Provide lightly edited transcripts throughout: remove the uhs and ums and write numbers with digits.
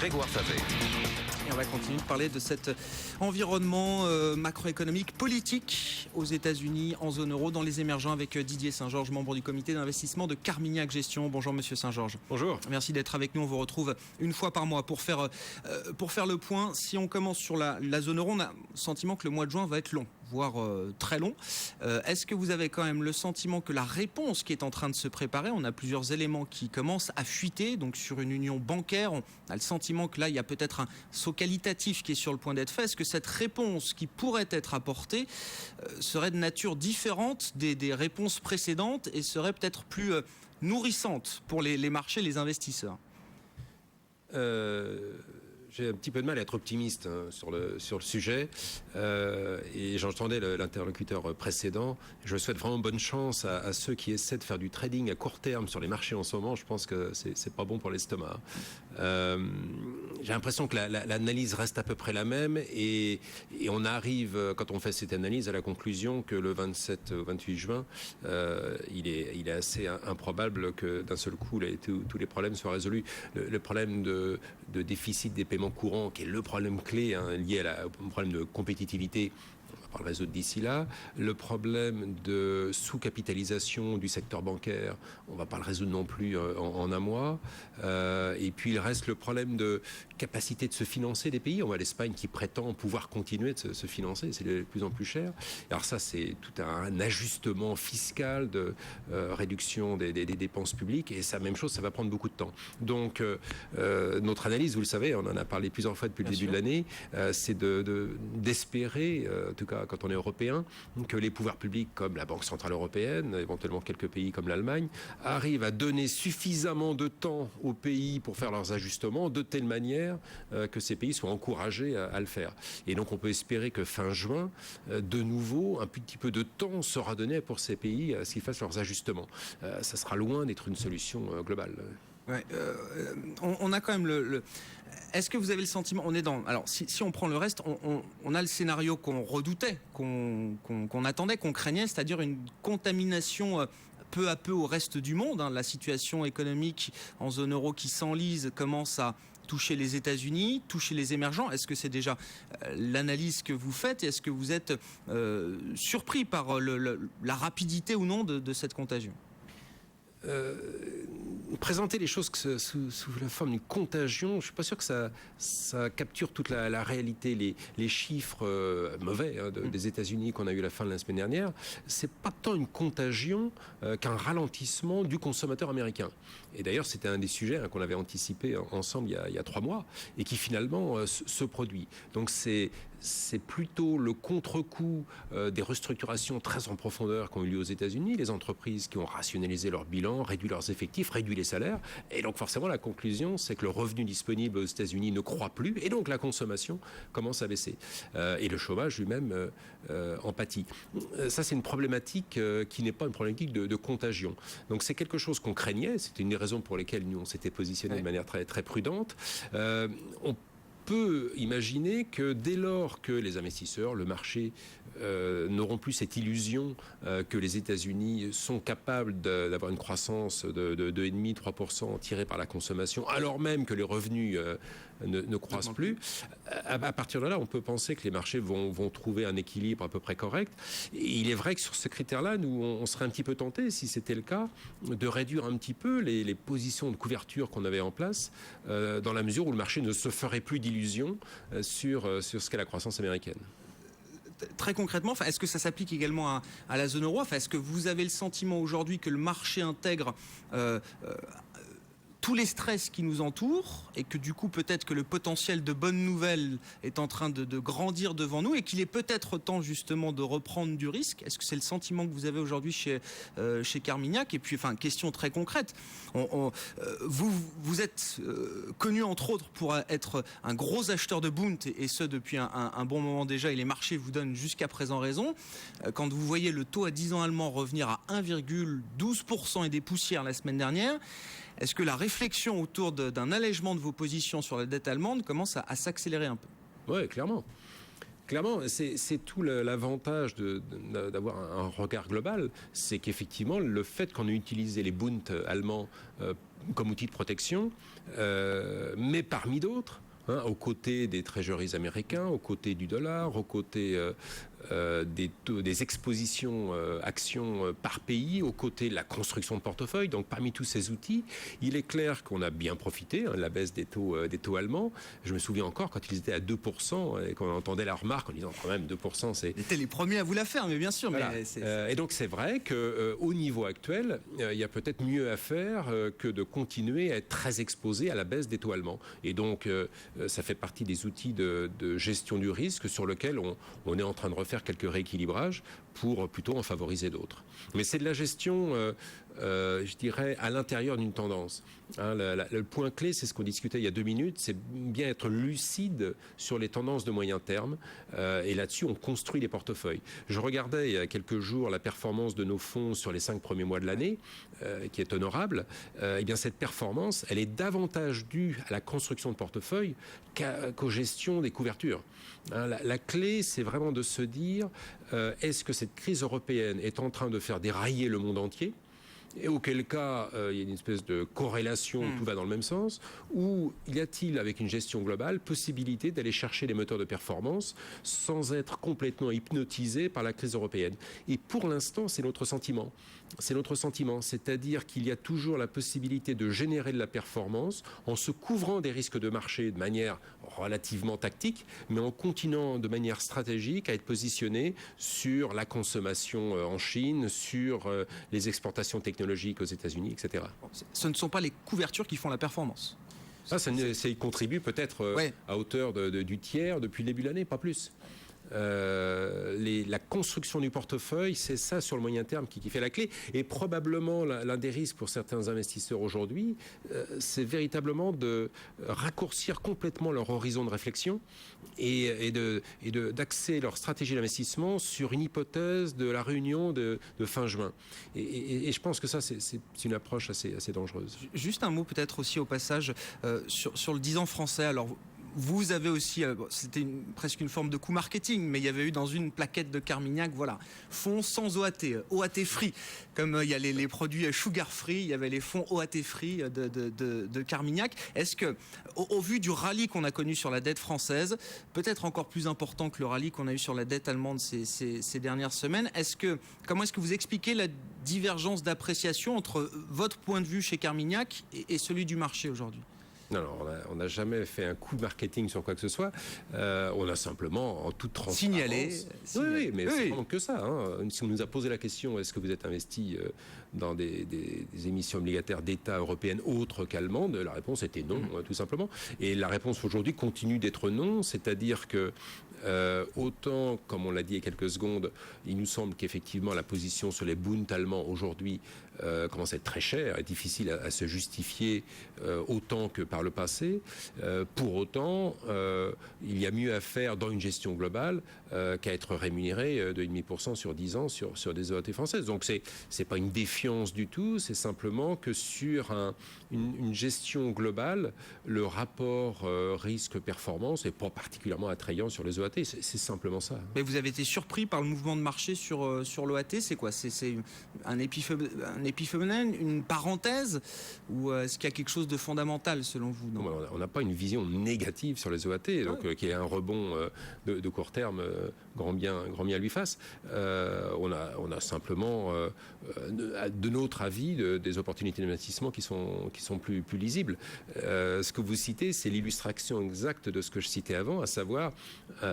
Grégoire Favet. Et on va continuer de parler de cet environnement macroéconomique, politique aux États-Unis, en zone euro, dans les émergents, avec Didier Saint-Georges, membre du comité d'investissement de Carmignac Gestion. Bonjour Monsieur Saint-Georges. Bonjour. Merci d'être avec nous. On vous retrouve une fois par mois pour faire le point. Si on commence sur la zone euro, on a le sentiment que le mois de juin va être long, voire très long. Est-ce que vous avez quand même le sentiment que la réponse qui est en train de se préparer, on a plusieurs éléments qui commencent à fuiter, donc sur une union bancaire, on a le sentiment que là, il y a peut-être un saut qualitatif qui est sur le point d'être fait. Est-ce que cette réponse qui pourrait être apportée serait de nature différente des réponses précédentes et serait peut-être plus nourrissante pour les marchés, les investisseurs? J'ai un petit peu de mal à être optimiste sur le sujet et j'entendais l'interlocuteur précédent. Je souhaite vraiment bonne chance à ceux qui essaient de faire du trading à court terme sur les marchés en ce moment. Je pense que c'est pas bon pour l'estomac. J'ai l'impression que l'analyse reste à peu près la même et on arrive, quand on fait cette analyse, à la conclusion que le 27 ou 28 juin, il est assez improbable que d'un seul coup tous les problèmes soient résolus. Le problème de déficit des paiements courants, qui est le problème clé lié au problème de compétitivité, on va pas le résoudre d'ici là. Le problème de sous-capitalisation du secteur bancaire, on va pas le résoudre non plus en un mois. Et puis il reste le problème de capacité de se financer des pays. On voit l'Espagne qui prétend pouvoir continuer de se financer, c'est de plus en plus cher. Alors ça, c'est tout un ajustement fiscal de réduction des dépenses publiques, et ça, même chose, ça va prendre beaucoup de temps. Donc notre analyse, vous le savez, on en a parlé plusieurs fois depuis le début de l'année, c'est d'espérer, en tout cas quand on est européen, que les pouvoirs publics comme la Banque Centrale Européenne, éventuellement quelques pays comme l'Allemagne, arrivent à donner suffisamment de temps aux pays pour faire leurs ajustements, de telle manière que ces pays soient encouragés à le faire. Et donc on peut espérer que fin juin, de nouveau, un petit peu de temps sera donné pour ces pays à ce qu'ils fassent leurs ajustements. Ça sera loin d'être une solution globale. Ouais, on a quand même Est-ce que vous avez le sentiment, on est dans... Alors, si on prend le reste, on a le scénario qu'on redoutait, qu'on attendait, qu'on craignait, c'est-à-dire une contamination peu à peu au reste du monde. La situation économique en zone euro qui s'enlise commence à toucher les États-Unis, toucher les émergents. Est-ce que c'est déjà l'analyse que vous faites? Est-ce que vous êtes surpris par la rapidité ou non de cette contagion? Présenter les choses sous la forme d'une contagion, je ne suis pas sûr que ça capture toute la réalité. Les chiffres mauvais des États-Unis qu'on a eu à la fin de la semaine dernière, c'est pas tant une contagion qu'un ralentissement du consommateur américain. Et d'ailleurs, c'était un des sujets qu'on avait anticipé ensemble il y a 3 mois et qui finalement se produit. Donc c'est plutôt le contre-coup des restructurations très en profondeur qui ont eu lieu aux États-Unis, les entreprises qui ont rationalisé leur bilan, réduit leurs effectifs, réduit les salaires. Et donc forcément, la conclusion, c'est que le revenu disponible aux États-Unis ne croît plus et donc la consommation commence à baisser. Et le chômage lui-même en pâtit. Ça, c'est une problématique qui n'est pas une problématique de contagion. Donc c'est quelque chose qu'on craignait. C'était une des raisons pour lesquelles nous, on s'était positionné de manière très, très prudente. On peut imaginer que dès lors que les investisseurs, le marché, n'auront plus cette illusion que les États-Unis sont capables d'avoir une croissance de 2,5-3% tirée par la consommation, alors même que les revenus ne croissent plus, à partir de là, on peut penser que les marchés vont trouver un équilibre à peu près correct. Et il est vrai que sur ce critère-là, nous, on serait un petit peu tentés, si c'était le cas, de réduire un petit peu les positions de couverture qu'on avait en place, dans la mesure où le marché ne se ferait plus d'illusions sur ce qu'est la croissance américaine. Très concrètement, est-ce que ça s'applique également à la zone euro? Est-ce que vous avez le sentiment aujourd'hui que le marché intègre tous les stress qui nous entourent et que du coup peut-être que le potentiel de bonnes nouvelles est en train de grandir devant nous et qu'il est peut-être temps justement de reprendre du risque? Est-ce que c'est le sentiment que vous avez aujourd'hui chez Carmignac? Et puis, question très concrète, vous êtes connu entre autres pour être un gros acheteur de Bund et ce depuis un bon moment déjà, et les marchés vous donnent jusqu'à présent raison. Quand vous voyez le taux à 10 ans allemand revenir à 1,12% et des poussières la semaine dernière, est-ce que la réflexion autour d'un allègement de vos positions sur la dette allemande commence à s'accélérer un peu? Oui, clairement. Clairement, c'est tout l'avantage d'avoir un regard global, c'est qu'effectivement, le fait qu'on ait utilisé les Bund allemands comme outil de protection, mais parmi d'autres, aux côtés des treasuries américains, aux côtés du dollar, aux côtés des expositions actions par pays, aux côtés de la construction de portefeuille. Donc parmi tous ces outils, il est clair qu'on a bien profité de la baisse des taux allemands. Je me souviens encore quand ils étaient à 2% et qu'on entendait la remarque en disant quand même 2%, c'est... Ils étaient les premiers à vous la faire, mais bien sûr. Voilà. Mais et donc c'est vrai qu'au niveau actuel, il y a peut-être mieux à faire que de continuer à être très exposé à la baisse des taux allemands. Et donc ça fait partie des outils de gestion du risque sur lesquels on est en train de refaire quelques rééquilibrages pour plutôt en favoriser d'autres. Mais c'est de la gestion, je dirais, à l'intérieur d'une tendance. Le point clé, c'est ce qu'on discutait il y a 2 minutes, c'est bien être lucide sur les tendances de moyen terme. Et là-dessus, on construit les portefeuilles. Je regardais il y a quelques jours la performance de nos fonds sur les 5 premiers mois de l'année, qui est honorable. Eh bien, cette performance, elle est davantage due à la construction de portefeuilles qu'aux gestions des couvertures. La clé, c'est vraiment de se dire, est-ce que cette crise européenne est en train de faire dérailler le monde entier ? Et auquel cas, il y a une espèce de corrélation, tout va dans le même sens, ou y a-t-il, avec une gestion globale, possibilité d'aller chercher les moteurs de performance sans être complètement hypnotisé par la crise européenne ? Et pour l'instant, c'est notre sentiment. C'est notre sentiment, c'est-à-dire qu'il y a toujours la possibilité de générer de la performance en se couvrant des risques de marché de manière relativement tactique, mais en continuant de manière stratégique à être positionné sur la consommation en Chine, sur les exportations technologiques aux États-Unis, etc. Ce ne sont pas les couvertures qui font la performance. Ça y contribue peut-être à hauteur du tiers depuis le début de l'année, pas plus. La construction du portefeuille, c'est ça sur le moyen terme qui fait la clé. Et probablement l'un des risques pour certains investisseurs aujourd'hui, c'est véritablement de raccourcir complètement leur horizon de réflexion et d'axer leur stratégie d'investissement sur une hypothèse de la réunion de fin juin. Et je pense que ça, c'est une approche assez dangereuse. Juste un mot peut-être aussi au passage sur le 10 ans français. Alors, vous avez aussi, c'était presque une forme de coup marketing, mais il y avait eu dans une plaquette de Carmignac, voilà, fonds sans OAT, OAT free. Comme il y a les produits sugar free, il y avait les fonds OAT free de Carmignac. Est-ce que, au vu du rallye qu'on a connu sur la dette française, peut-être encore plus important que le rallye qu'on a eu sur la dette allemande ces dernières semaines, comment est-ce que vous expliquez la divergence d'appréciation entre votre point de vue chez Carmignac et celui du marché aujourd'hui ? Non, on n'a jamais fait un coup de marketing sur quoi que ce soit. On a simplement, en toute transparence... Signalé. Oui, mais c'est vraiment que ça. Si on nous a posé la question, est-ce que vous êtes investi dans des émissions obligataires d'État européennes autres qu'allemandes, la réponse était non, tout simplement. Et la réponse aujourd'hui continue d'être non, c'est-à-dire que autant, comme on l'a dit il y a quelques secondes, il nous semble qu'effectivement la position sur les Bund allemands aujourd'hui commence à être très chère et difficile à se justifier autant que par le passé. Pour autant, il y a mieux à faire dans une gestion globale qu'à être rémunéré de 0,5% sur 10 ans sur des OAT françaises. Donc c'est pas une défiance du tout, c'est simplement que sur une gestion globale, le rapport risque-performance n'est pas particulièrement attrayant sur les OAT. C'est simplement ça. Mais vous avez été surpris par le mouvement de marché sur l'OAT. C'est quoi ? C'est un épiphénomène, une parenthèse, ou est-ce qu'il y a quelque chose de fondamental selon vous ? Non, on n'a pas une vision négative sur les OAT, donc qu'il y ait un rebond de court terme, grand bien lui fasse. On a simplement, de notre avis, des opportunités d'investissement qui sont plus lisibles. Ce que vous citez, c'est l'illustration exacte de ce que je citais avant, à savoir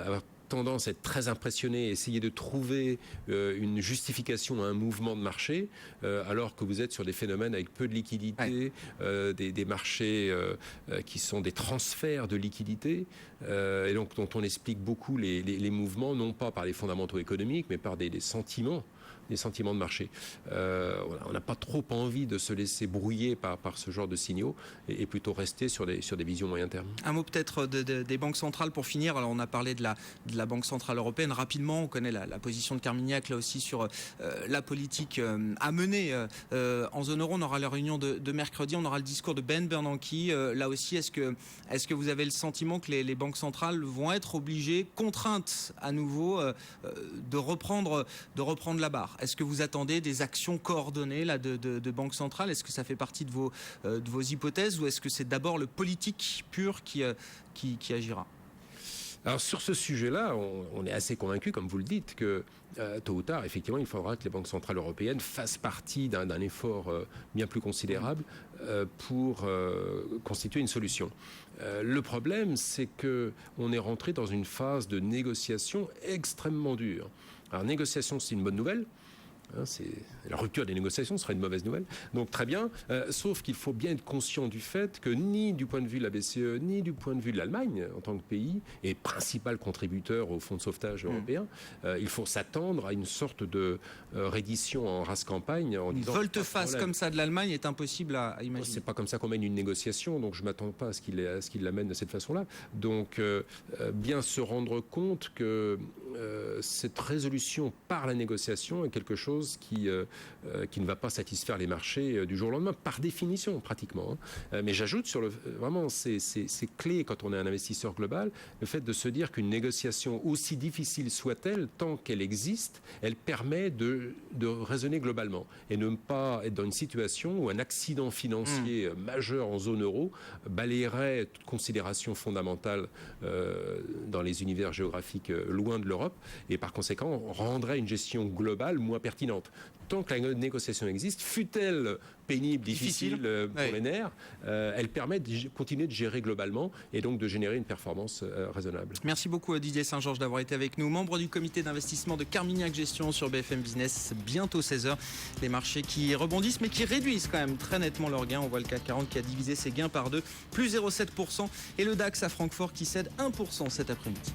avoir tendance à être très impressionné, essayer de trouver une justification à un mouvement de marché, alors que vous êtes sur des phénomènes avec peu de liquidité, des marchés qui sont des transferts de liquidité, et donc dont on explique beaucoup les mouvements, non pas par les fondamentaux économiques, mais par des sentiments de marché. On n'a pas trop envie de se laisser brouiller par ce genre de signaux et plutôt rester sur des visions moyen terme. Un mot peut-être des banques centrales pour finir. Alors on a parlé de la Banque centrale européenne. Rapidement, on connaît la position de Carmignac là aussi sur la politique à mener en zone euro. On aura la réunion de mercredi. On aura le discours de Ben Bernanke. Là aussi, est-ce que vous avez le sentiment que les banques centrales vont être obligées, contraintes à nouveau, de reprendre la barre? Est-ce que vous attendez des actions coordonnées là, de banque centrale? Est-ce que ça fait partie de vos hypothèses, ou est-ce que c'est d'abord le politique pur qui agira? Alors sur ce sujet-là, on est assez convaincu, comme vous le dites, que tôt ou tard, effectivement, il faudra que les banques centrales européennes fassent partie d'un effort bien plus considérable pour constituer une solution. Le problème, c'est qu'on est rentré dans une phase de négociation extrêmement dure. Alors négociation, c'est une bonne nouvelle. La rupture des négociations serait une mauvaise nouvelle. Donc très bien, sauf qu'il faut bien être conscient du fait que ni du point de vue de la BCE, ni du point de vue de l'Allemagne en tant que pays, et principal contributeur au fonds de sauvetage européen, il faut s'attendre à une sorte de reddition en race campagne. En disant, volte-face comme ça de l'Allemagne est impossible à imaginer. C'est pas comme ça qu'on mène une négociation, donc je ne m'attends pas à ce qu'il l'amène de cette façon-là. Donc bien se rendre compte que cette résolution par la négociation est quelque chose qui ne va pas satisfaire les marchés du jour au lendemain, par définition, pratiquement. Mais j'ajoute vraiment, c'est clé quand on est un investisseur global, le fait de se dire qu'une négociation, aussi difficile soit-elle, tant qu'elle existe, elle permet de raisonner globalement et ne pas être dans une situation où un accident financier majeur en zone euro balayerait toute considération fondamentale dans les univers géographiques loin de l'Europe et par conséquent rendrait une gestion globale moins pertinente. Tant que la négociation existe, fût-elle pénible, difficile pour les nerfs, elle permet de continuer de gérer globalement et donc de générer une performance raisonnable. Merci beaucoup Didier Saint-Georges d'avoir été avec nous, membre du comité d'investissement de Carmignac Gestion sur BFM Business. Bientôt 16h, les marchés qui rebondissent mais qui réduisent quand même très nettement leurs gains. On voit le CAC 40 qui a divisé ses gains par 2, plus 0,7%, et le DAX à Francfort qui cède 1% cet après-midi.